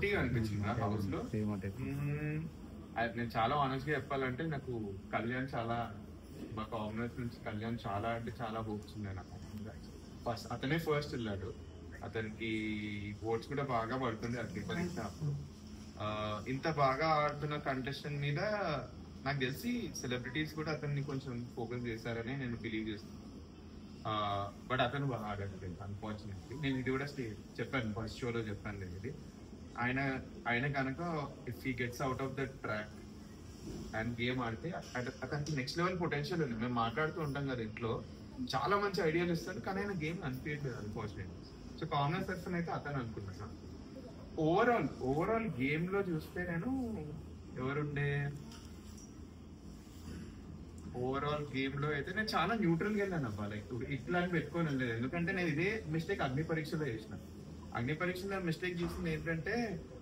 పోటీగా అనిపించింది ఆ హౌస్ లో. నేను చాలా ఆనెస్ట్ గా చెప్పాలంటే నాకు కళ్యాణ్ చాలా, మా కాంగ్రెస్ నుంచి కళ్యాణ్ చాలా అంటే చాలా హోప్స్ ఉన్నాయి నాకు. ఫస్ట్ అతనే ఫస్ట్ వెళ్ళాడు, అతనికి ఓట్స్ కూడా బాగా పడుతుంది అగ్ని పరీక్ష అప్పుడు. ఇంత బాగా ఆడుతున్న కంటెస్టెంట్ మీద నాకు తెలిసి సెలబ్రిటీస్ కూడా అతన్ని కొంచెం ఫోకస్ చేశారని నేను బిలీవ్ చేస్తున్నాను. బట్ అతను బాగా ఆడట్లేదు అన్ఫార్చునేట్లీ. నేను ఇది కూడా చెప్పాను, ఫస్ట్ షోలో చెప్పాను నేను ఇది. ఆయన కనుక if he gets out of the track and game ఆడితే అతనికి నెక్స్ట్ లెవెల్ పొటెన్షియల్ ఉంది. మేము మాట్లాడుతూ ఉంటాం కదా ఇంట్లో, చాలా మంచి ఐడియాలు ఇస్తారు, కానీ ఆయన గేమ్ అనిపించలేదు అన్ఫార్చునేట్లీ. సో కాంగ్రెస్ పర్సన్ అయితే అతను అనుకున్నాను. ఓవరాల్ గేమ్ లో చూస్తే నేను ఎవరుండే ఓవరాల్ గేమ్ లో అయితే నేను చాలా న్యూట్రల్ గా వెళ్ళాను అబ్బా. లైక్ ఇట్లా అని పెట్టుకొని వెళ్ళలేదు, ఎందుకంటే నేను ఇదే మిస్టేక్ అగ్ని పరీక్షలో చేసిన. అగ్ని పరీక్షలో మిస్టేక్ చేసింది ఏంటంటే,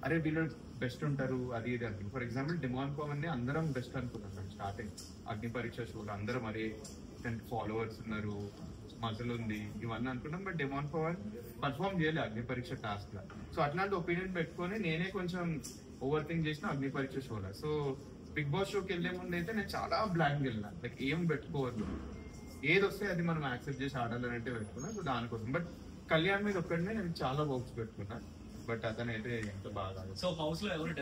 అరే వీళ్ళు బెస్ట్ ఉంటారు అది ఇది అనుకుంది. ఫర్ ఎగ్జాంపుల్ డిమాండ్ పవన్ ని అందరం బెస్ట్ అనుకున్నాం స్టార్టింగ్ అగ్ని పరీక్ష షోలో. అందరం అరే ఫాలోవర్స్ ఉన్నారు, మజల్ ఉంది, ఇవన్నీ అనుకున్నాం. బట్ డిమాండ్ పవన్ పర్ఫార్మ్ చేయలేదు అగ్ని పరీక్ష టాస్క్ లా. సో అట్లాంటి ఒపీనియన్ పెట్టుకొని నేనే కొంచెం ఓవర్ థింక్ చేసిన అగ్ని పరీక్ష షోలో. సో బిగ్ బాస్ షోకి వెళ్లే ముందు అయితే నేను చాలా బ్లాంక్ వెళ్ళినా, లైక్ ఏం పెట్టుకోవద్దు, ఏది వస్తే అది మనం యాక్సెప్ట్ చేసి ఆడాలని అంటే పెట్టుకున్నా. సో దానికోసం బట్ కళ్యాణ్ మీద ఒక్కడనే నేను చాలా హోప్స్ పెట్టుకున్నా, బట్ అతనైతే ఎంత బాగా. సో హౌస్ లో ఎవరు